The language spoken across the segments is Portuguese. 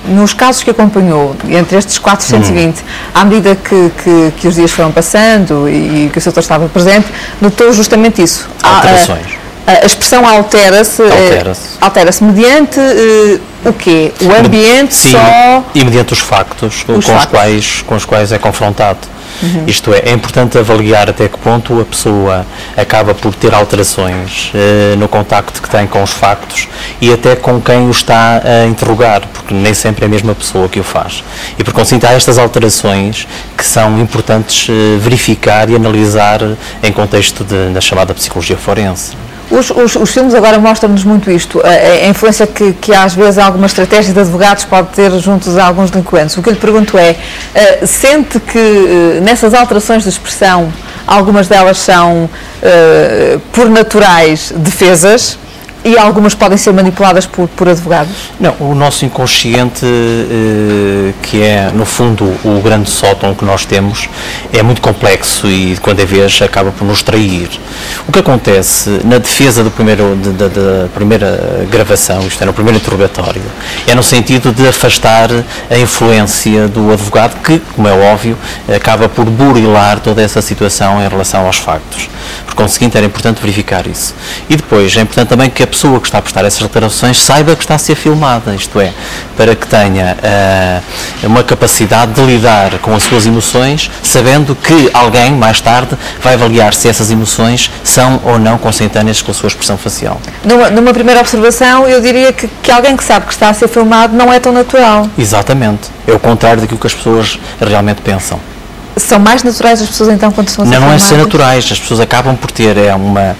nos casos que acompanhou, entre estes 420, à medida que os dias foram passando e que o Sr. estava presente, notou justamente isso. Alterações. A expressão altera-se mediante o quê? O ambiente, sim, só... e mediante os factos com os quais é confrontado. Isto é importante avaliar até que ponto a pessoa acaba por ter alterações no contacto que tem com os factos e até com quem o está a interrogar, porque nem sempre é a mesma pessoa que o faz. E por conseguinte há estas alterações que são importantes verificar e analisar em contexto da chamada psicologia forense. Os filmes agora mostram-nos muito isto, a influência que às vezes alguma estratégia de advogados pode ter juntos a alguns delinquentes. O que eu lhe pergunto é, sente que nessas alterações de expressão, algumas delas são, por naturais, defesas, e algumas podem ser manipuladas por advogados? Não, o nosso inconsciente, que é, no fundo, o grande sótão que nós temos, é muito complexo e, quando é vez, acaba por nos trair. O que acontece na defesa da primeira gravação, isto é, no primeiro interrogatório, é no sentido de afastar a influência do advogado, que, como é óbvio, acaba por burilar toda essa situação em relação aos factos. Por conseguinte, era importante verificar isso. E depois, é importante também que a pessoa que está a prestar essas declarações saiba que está a ser filmada, isto é, para que tenha uma capacidade de lidar com as suas emoções, sabendo que alguém, mais tarde, vai avaliar se essas emoções são ou não consentâneas com a sua expressão facial. Numa primeira observação, eu diria que alguém que sabe que está a ser filmado não é tão natural. Exatamente. É o contrário daquilo que as pessoas realmente pensam. São mais naturais as pessoas então quando estão a ser filmadas? Não é ser naturais, as pessoas acabam por ter uma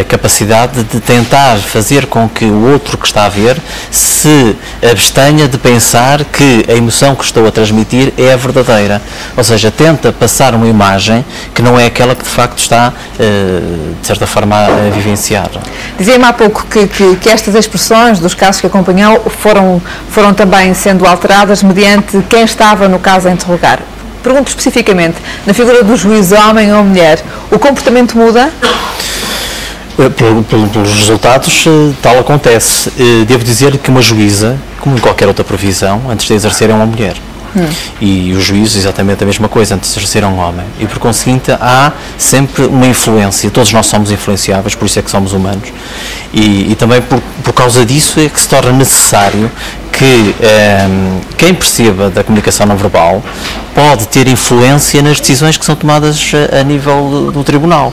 capacidade de tentar fazer com que o outro que está a ver se abstenha de pensar que a emoção que estou a transmitir é a verdadeira. Ou seja, tenta passar uma imagem que não é aquela que de facto está, de certa forma, a vivenciar. Dizia-me há pouco que estas expressões dos casos que acompanhou foram também sendo alteradas mediante quem estava no caso a interrogar. Pergunto especificamente, na figura do juiz homem ou mulher, o comportamento muda? Pelos resultados, tal acontece. Devo dizer que uma juíza, como em qualquer outra provisão, antes de exercer é uma mulher. E o juiz, exatamente a mesma coisa, antes de exercer é um homem. E por conseguinte, há sempre uma influência. Todos nós somos influenciáveis, por isso é que somos humanos. E também por causa disso é que se torna necessário que quem perceba da comunicação não verbal pode ter influência nas decisões que são tomadas a nível do tribunal.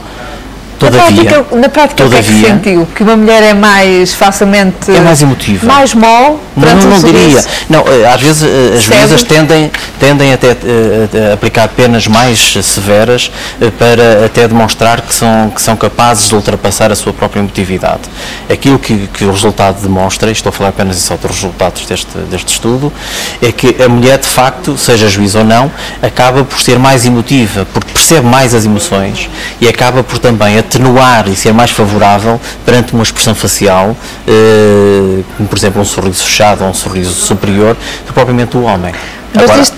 Na prática o que é que sentiu? Que uma mulher é mais facilmente... É mais emotiva. Mais mole? Não diria. Não, às vezes as juízas tendem até a aplicar penas mais severas para até demonstrar que são capazes de ultrapassar a sua própria emotividade. Aquilo que o resultado demonstra, e estou a falar apenas só dos resultados deste estudo, é que a mulher, de facto, seja juiz ou não, acaba por ser mais emotiva, porque percebe mais as emoções e acaba por também atenuar e ser mais favorável perante uma expressão facial, como por exemplo um sorriso fechado ou um sorriso superior, do que propriamente o homem.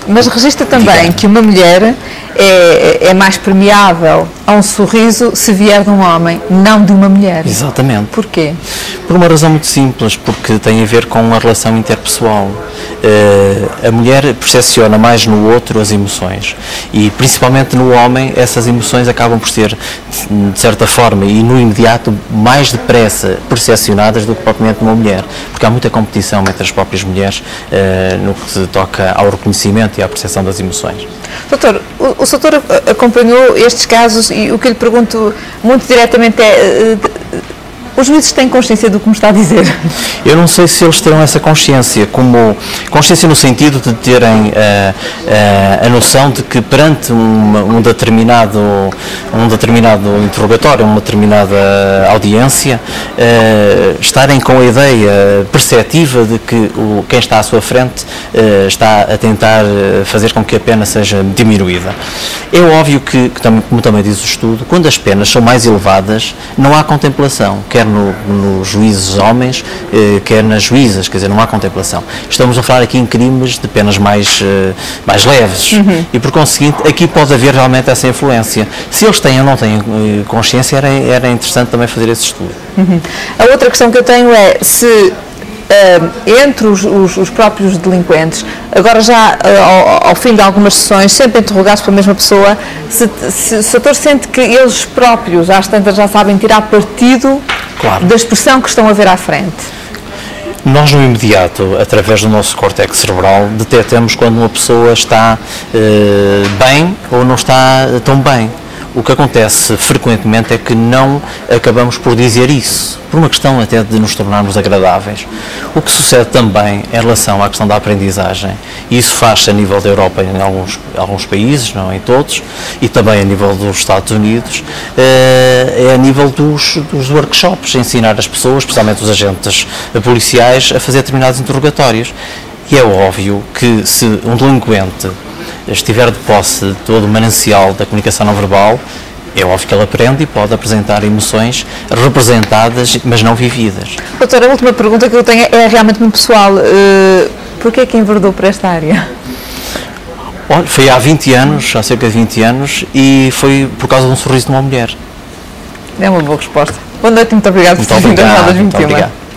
Mas registra também que uma mulher é mais permeável a um sorriso se vier de um homem, não de uma mulher. Exatamente. Porquê? Por uma razão muito simples, porque tem a ver com a relação interpessoal. A mulher percepciona mais no outro as emoções e principalmente no homem essas emoções acabam por ser, de certa forma e no imediato, mais depressa percepcionadas do que propriamente numa mulher, porque há muita competição entre as próprias mulheres no que se toca ao reconhecimento e à percepção das emoções. Doutor, o doutor acompanhou estes casos e o que eu lhe pergunto muito diretamente é, os juízes têm consciência do que me está a dizer? Eu não sei se eles terão essa consciência, consciência no sentido de terem a noção de que perante um determinado interrogatório, uma determinada audiência, estarem com a ideia perceptiva de que quem está à sua frente está a tentar fazer com que a pena seja diminuída. É óbvio que, como também diz o estudo, quando as penas são mais elevadas, não há contemplação, quer nos juízes homens, quer nas juízas, quer dizer, não há contemplação. Estamos a falar aqui em crimes de penas mais leves e, por conseguinte, aqui pode haver realmente essa influência. Se eles têm ou não têm consciência, era interessante também fazer esse estudo. A outra questão que eu tenho é se entre os próprios delinquentes, agora já ao fim de algumas sessões, sempre interrogados pela mesma pessoa, se o doutor sente que eles próprios, às tantas, já sabem tirar partido da expressão que estão a ver à frente? Nós, no imediato, através do nosso córtex cerebral, detectamos quando uma pessoa está bem ou não está tão bem. O que acontece frequentemente é que não acabamos por dizer isso, por uma questão até de nos tornarmos agradáveis. O que sucede também em relação à questão da aprendizagem, e isso faz-se a nível da Europa em alguns países, não em todos, e também a nível dos Estados Unidos, é a nível dos workshops, ensinar as pessoas, especialmente os agentes policiais, a fazer determinados interrogatórios. E é óbvio que se um delinquente estiver de posse de todo o manancial da comunicação não verbal, é óbvio que ele aprende e pode apresentar emoções representadas, mas não vividas. Doutora, a última pergunta que eu tenho é realmente muito pessoal. Porquê é que enverdou por esta área? Olha, foi há 20 anos, há cerca de 20 anos, e foi por causa de um sorriso de uma mulher. É uma boa resposta. Boa noite, muito obrigado por ter vindo às 21.